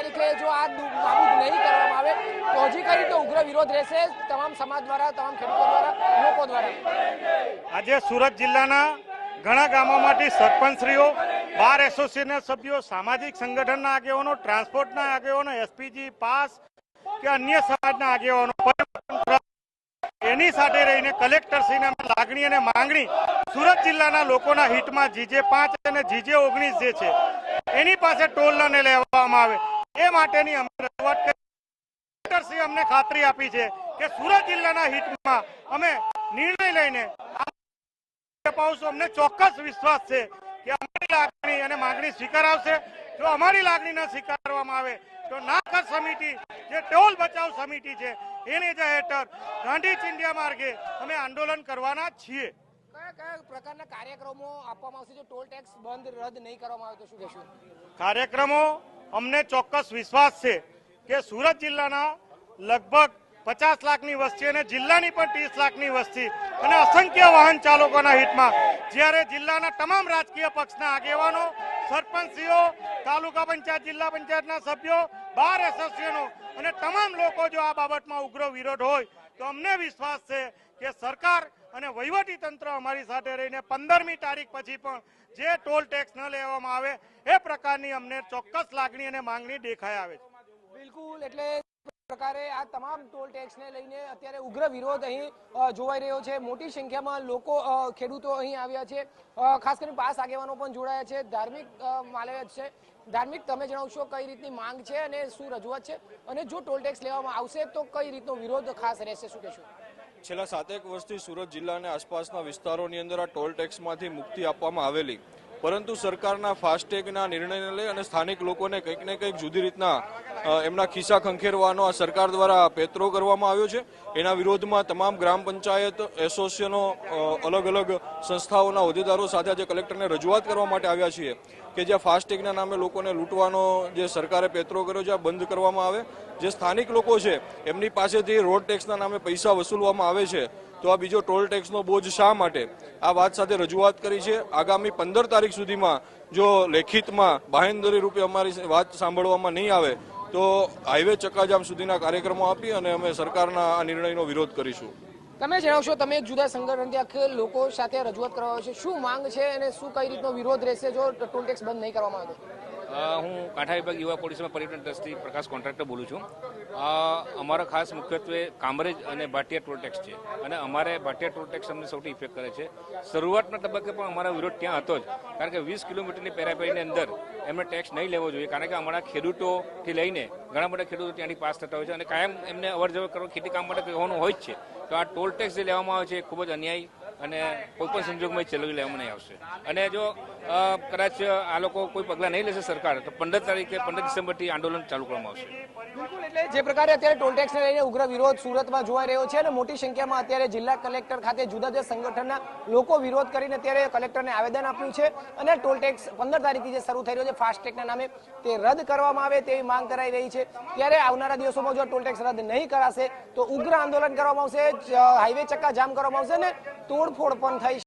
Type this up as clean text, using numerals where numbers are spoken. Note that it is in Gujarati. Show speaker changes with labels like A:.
A: તારીખે જો આ નાબૂદ નહીં કરવામાં આવે તો હજી કઈ રીતે ઉગ્ર વિરોધ રહેશે તમામ સમાજ દ્વારા, તમામ ખેડૂતો દ્વારા, લોકો દ્વારા?
B: આજે સુરત જિલ્લાના ઘણા ગામોમાંથી સરપંચશ્રીઓ, બાર એસોસિએશનના સભ્યો, સામાજિક સંગઠનના આગેવાનો, ટ્રાન્સપોર્ટના આગેવાનો, એસપીજી પાસ કે અન્ય સમાજના આગેવાનો એની સાથે રહીને કલેક્ટરશ્રીને લાગણી અને માંગણી સુરત જિલ્લાના લોકોના હિતમાં GJ5 અને GJ19 જે છે એની પાસે ટોલ ન લેવામાં આવે એ માટેની અમે રજૂઆત કરી. કલેક્ટરશ્રીએ અમને ખાતરી આપી છે કે સુરત જિલ્લાના હિતમાં અમે નિર્ણય લઈને અપાવશું. અમને ચોક્કસ વિશ્વાસ છે કે અમારી લાગણી અને માંગણી સ્વીકારાવશે. જો અમારી લાગણી ન સ્વીકારવામાં આવે તો નાકર સમિતિ જે ટોલ બચાવ સમિતિ છે એની હેઠળ ગાંધી ચિંધ્યા માર્ગે અમે આંદોલન કરવાના છીએ.
A: કયા કયા પ્રકારના કાર્યક્રમો આપવામાં આવશે જો ટોલ ટેક્સ બંધ રદ નહીં કરવામાં આવે તો શું કહેશું?
B: કાર્યક્રમો અમને ચોક્કસ વિશ્વાસ છે કે સુરત જિલ્લાના લગભગ 50 લાખની વસ્તી અને જિલ્લાની પણ 30 લાખની વસ્તી અને અસંખ્ય વાહન ચાલકોના હિતમાં જ્યારે જિલ્લાના તમામ રાજકીય પક્ષના આગેવાનો, સરપંચીઓ, તાલુકા પંચાયત, જિલ્લા પંચાયતના સભ્યો, બાર એસોસિએશનો અને તમામ લોકો જો આ બાબતમાં ઉગ્ર વિરોધ હોય તો અમને વિશ્વાસ છે કે સરકાર અને વહીવટી તંત્ર અમારી સાથે રહીને 15મી તારીખ પછી પણ જે ટોલ ટેક્સ ન લેવામાં આવે એ પ્રકારની અમને ચોક્કસ લાગણી અને માંગણી દેખાઈ આવે છે.
A: બિલકુલ, એટલે પ્રકારે આ તમામ ટોલ ટેક્સને લઈને અત્યારે ઉગ્ર વિરોધ અહીં જોવાઈ રહ્યો છે. મોટી સંખ્યામાં લોકો, ખેડૂતો અહીં આવ્યા છે, ખાસ કરીને પાસ આગેવાનો પણ જોડાયા છે. ધાર્મિક માલવ્ય છે. ધાર્મિક, તમે જણાવશો કઈ રીતની માંગ છે અને શું રજૂઆત છે, અને જો ટોલ ટેક્સ લેવામાં આવશે તો કઈ રીતનો વિરોધ ખાસ રહેશે, શું કહેશો?
C: છેલ્લા 7 વર્ષથી સુરત જિલ્લા અને આસપાસના વિસ્તારોની અંદર આ ટોલ ટેક્સમાંથી મુક્તિ આપવામાં આવેલી, પરંતુ સરકારના ફાસ્ટેગના નિર્ણયને લઈ અને સ્થાનિક લોકોને કંઈક ને કંઈક જુદી રીતના એમના ખિસ્સા ખંખેરવાનો આ સરકાર દ્વારા પેત્રો કરવામાં આવ્યો છે. એના વિરોધમાં તમામ ગ્રામ પંચાયત, એસોસિએશનો, અલગ અલગ સંસ્થાઓના હોદ્દેદારો સાથે આજે કલેક્ટરને રજૂઆત કરવા માટે આવ્યા છીએ કે જ્યાં ફાસ્ટેગના નામે લોકોને લૂંટવાનો જે સરકારે પેત્રો કર્યો છે આ બંધ કરવામાં આવે. જે સ્થાનિક લોકો છે એમની પાસેથી રોડ ટેક્સના નામે પૈસા વસૂલવામાં આવે છે તો આ બીજો ટોલ ટેક્સનો બોજ શા માટે? આ વાત સાથે રજૂઆત કરી છે. આગામી 15 તારીખ સુધીમાં જો લેખિતમાં બાહેંધરી રૂપે અમારી વાત સાંભળવામાં નહીં આવે તો હાઈવે ચક્કાજામ સુધીના કાર્યક્રમો આપી અને અમે સરકારના આ નિર્ણયનો વિરોધ કરીશું.
A: તમે જણાવશો, તમે એક જુદા સંગઠનથી લોકો સાથે રજૂઆત કરવા આવે છે, શું માંગ છે અને શું કઈ રીતનો વિરોધ રહેશે જો ટોલ ટેક્સ બંધ નહીં કરવામાં આવે?
D: હું કાંઠા વિભાગ યુવા પોલીસમાં પર્યટન ટ્રસ્ટી પ્રકાશ કોન્ટ્રાક્ટર બોલું છું. અમારા ખાસ મુખ્યત્વે કામરેજ અને ભાટિયા ટોલ ટેક્સ છે અને અમારે ભાટિયા ટોલ ટેક્સ અમને સૌથી ઇફેક્ટ કરે છે. શરૂઆતના તબક્કે પણ અમારા વિરોધ ત્યાં હતો જ, કારણ કે 20 કિલોમીટરની પેરાપેરીની અંદર એમને ટેક્સ નહીં લેવો જોઈએ, કારણ કે અમારા ખેડૂતોથી લઈને ઘણા બધા ખેડૂતો ત્યાંથી પાસ થતા હોય છે અને કાયમ એમને અવરજવર કરવા ખેતી કામ માટે કહેવાનું હોય જ છે. તો આ ટોલ ટેક્સ જે લેવામાં આવે છે એ ખૂબ જ અન્યાયી અને કોઈપણ સંજોગમાં ચલાવી લેવામાં નહીં આવશે. અને જો કદાચ આ લોકો કોઈ પગલાં નહીં લેશે સરકાર, તો 15 ડિસેમ્બરથી આંદોલન ચાલુ કરવામાં આવશે.
A: બિલકુલ, એટલે જે પ્રકારે અત્યારે ટોલ ટેક્સને લઈને ઉગ્ર વિરોધ સુરતમાં જોવાઈ રહ્યો છે અને મોટી સંખ્યામાં અત્યારે જિલ્લા કલેક્ટર ખાતે જુદા જુદા સંગઠનના લોકો વિરોધ કરીને અત્યારે કલેક્ટરને આવેદન આપ્યું છે અને ટોલ ટેક્સ 15 તારીખથી જે શરૂ થઈ રહ્યો છે ફાસ્ટેગના નામે તે રદ કરવામાં આવે તેવી માંગ કરાઈ રહી છે. ત્યારે આવનારા દિવસોમાં જો ટોલ ટેક્સ રદ નહીં કરાશે તો ઉગ્ર આંદોલન કરવામાં આવશે, હાઈવે ચક્કા જામ કરવામાં આવશે અને તોડફોડ પણ થઈ